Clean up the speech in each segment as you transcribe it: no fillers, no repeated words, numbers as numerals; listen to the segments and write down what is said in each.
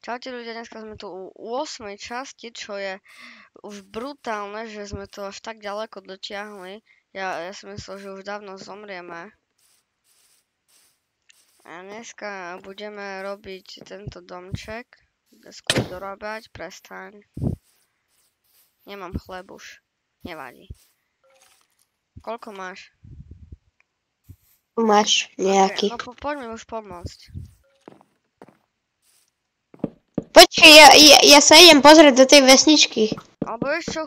Čaute ľudia, dneska sme tu u 8. časti, čo je už brutálne, že sme to až tak ďaleko dotiahli. Ja si myslel, že už dávno zomrieme. A dneska budeme robiť tento domček. Skôr dorábať, prestaň. Nemám chleb už, nevadí. Koľko máš? Máš nejaký. Okay, no poď mi už pomôcť. Počkej, ja sa idem pozrieť do tej vesničky. Alebo ešte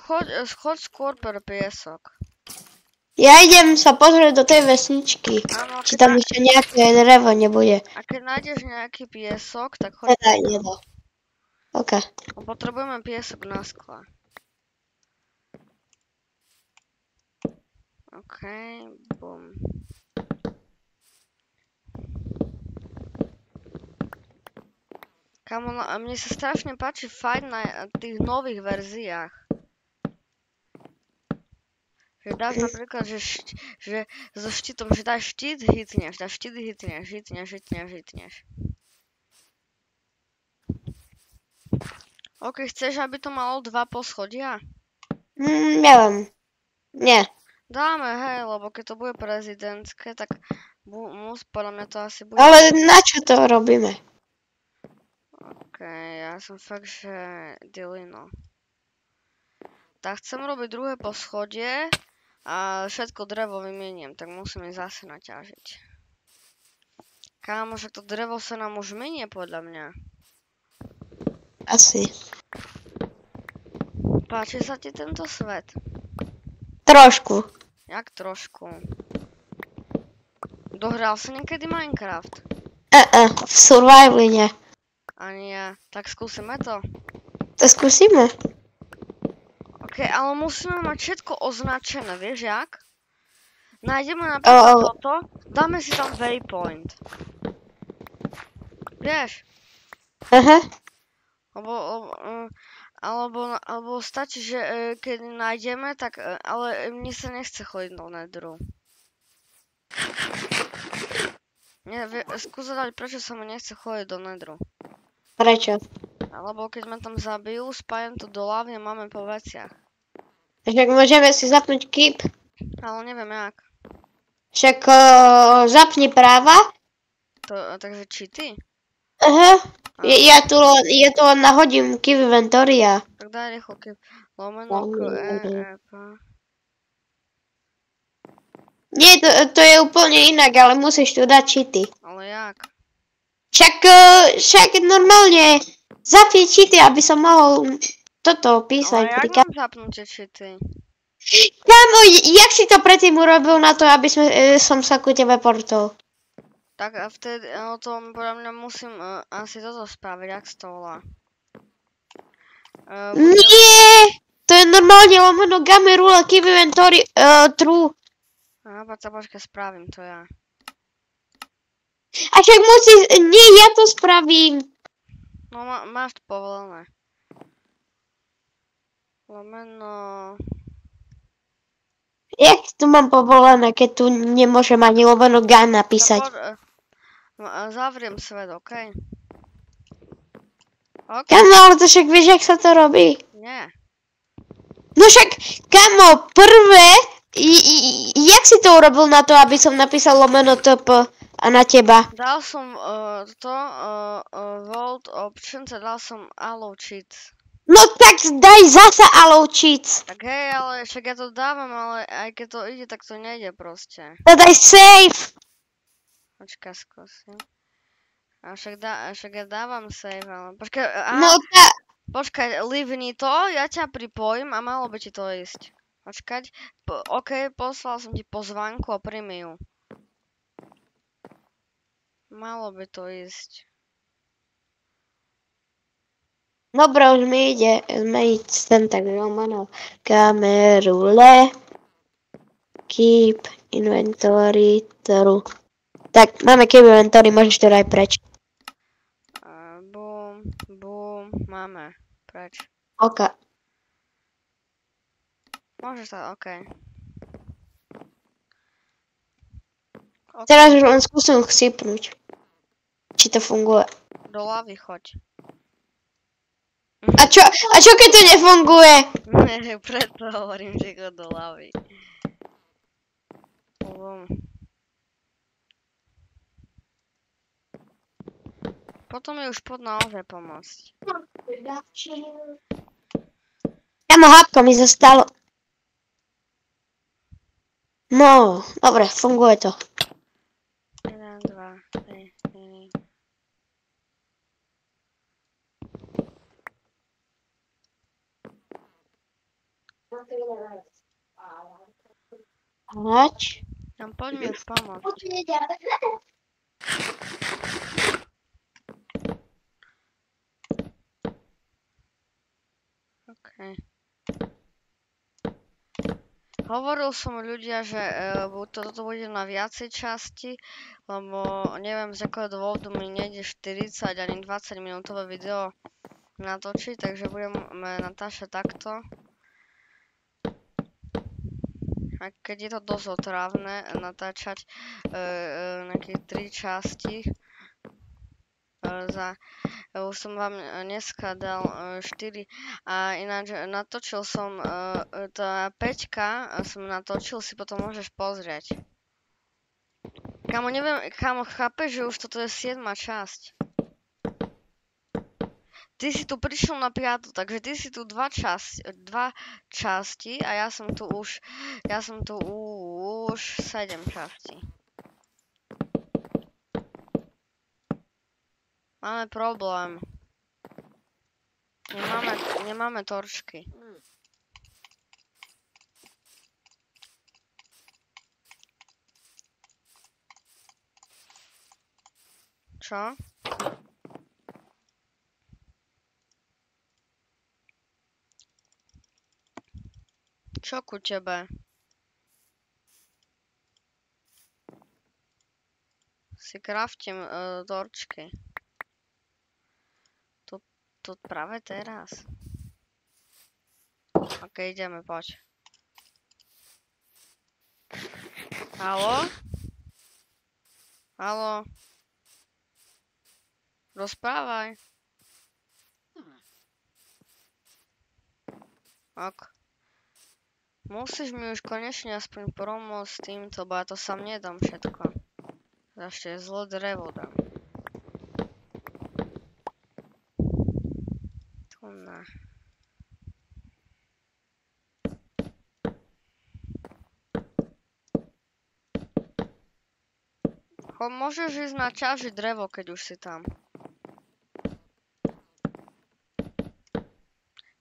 choď skôr pre piesok. Ja idem sa pozrieť do tej vesničky. Áno, Či tam ešte nejaké drevo nebude. A keď nájdeš nejaký piesok, tak choď. Nedá. OK. Potrebujeme piesok na skle. OK, bum. Kamo, a mne sa strašne páči fajn na tých nových verziách. Že dáš napríklad, že so štítom, že dáš štít, hitneš, hitneš. OK, chceš, aby to malo 2 poschodia? Neviem. Nie. Dáme, hej, lebo keď to bude prezidentské, tak podľa mňa to asi bude... Ale na čo to robíme? OK, ja som fakt, že dilino. Tak chcem robiť druhé poschodie a všetko drevo vymeniem, tak musím ísť zase naťažiť. Kámo, že to drevo sa nám už minie podľa mňa. Asi. Páči sa ti tento svet? Trošku. Jak trošku? Dohral si niekedy Minecraft? V survivali nie. Ani ja. Tak skúsime to. To skúsime. OK, ale musíme mať všetko označené, vieš jak? Nájdeme napríklad toto, dáme si tam waypoint. Vieš? Aha. Alebo stačí, že keď nájdeme, tak, ale mne sa nechce chodiť do nedru. Skúsa dať, prečo sa mi nechce chodiť do nedru. Prečo? Alebo keď ma tam zabijú, spájem to do lávy a máme po veciach. Však môžeme si zapnúť keep. Ale neviem jak. Však zapni práva. Takže cheaty? Aha. Ja tu len nahodím keep inventoria. Tak daj rýchlo keep. Lomeno KEP. Nie, to je úplne inak, ale musíš tu dať cheaty. Ale jak? Však normálne zapni cheaty, aby som mohol toto písať. Ale jak mám zapnúť cheaty? Kámo, jak si to predtým urobil na to, aby som sa ku tebe portol? Tak a vtedy, to podľa mňa musím asi toto spraviť, jak z toho volá. Nie! To je normálne lomeno game rule keep inventory true. Aha, počkaj, spravím to ja. A však musíš... Nie, ja to spravím. No máš to povolené. Lomeno... Jak to mám povolené, keď tu nemôžem ani lomeno gun napísať? Zavriem svet, okej? Kamo, ale to však vieš, jak sa to robí? Nie. No však, kamo, prvé... Jak si to urobil na to, aby som napísal lomeno TP a na teba? Dal som Vault Options a dal som Allow Cheats. No tak daj zasa Allow Cheats. Tak hej, ale však ja to dávam, ale aj keď to ide, tak to nejde proste. No daj save. Počkaj, skúsim. A však ja dávam save, ale počkaj, počkaj, livni to, ja ťa pripojím a malo by ti to ísť. Počkať, OK, poslal som ti pozvánku a príjmi ju. Malo by to ísť. Dobre, už mi ide zmeniť ten tak lomeno kamerule keep inventory true. Tak, máme keep inventory, môžeš to dať preč. Bum, máme, preč. OK. Môžeš sa, OK. Teraz už len skúsim chcípnuť. Či to funguje. Do lavy choď. A čo keď to nefunguje? Preto hovorím, že go do hlavy. Potom mi už pod naozaj pomôcť. Kamo, hápko mi zostalo. No, dobre, funguje to. 1, 2, 3, 4. Hač. Tam poď mi už pomôcť. Okay. Hovoril som ľudia, že toto bude na viacej časti, lebo neviem z akého dôvodu mi nejde 40 ani 20 minútové video natočiť, takže budeme natáčať takto. A keď je to dosť otrávne natáčať nejaké 3 časti, už som vám dneska dal 4 a ináč natočil som tá 5 som natočil, si potom môžeš pozrieť. Kamo, neviem, kamo, chápeš, že už toto je 7. časť. Ty si tu prišiel na 5, takže ty si tu 2 časti a ja som tu už 7 častí. Máme problém. Nemáme torčky. Čo? Čo ku tebe? Si kraftím torčky. Tu práve teraz. Ok, ideme, poď. Haló? Haló? Rozprávaj. Ok. Musíš mi už konečne aspoň pomôcť s týmto, bo ja to sám nedám všetko. Ešte zlo drevo dám. Tu na. Môžeš ísť na ťažiť drevo, keď už si tam.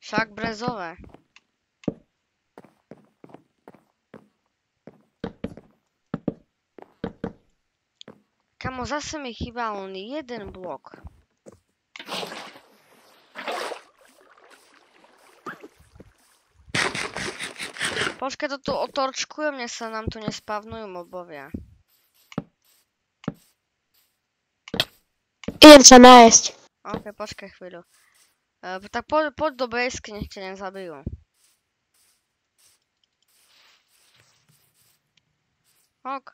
Však brezové. Kamo, zase mi chýba len jeden blok. Počkaj, to tu otorčkujem, mne sa nám tu nespavnujú mobovia. Idem sa nájsť. Ok, počkaj chvíľu. Tak poď do basky, nech ťa nezabijú. Ok.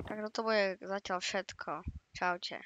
Tak toto bude zatiaľ všetko. Čaute.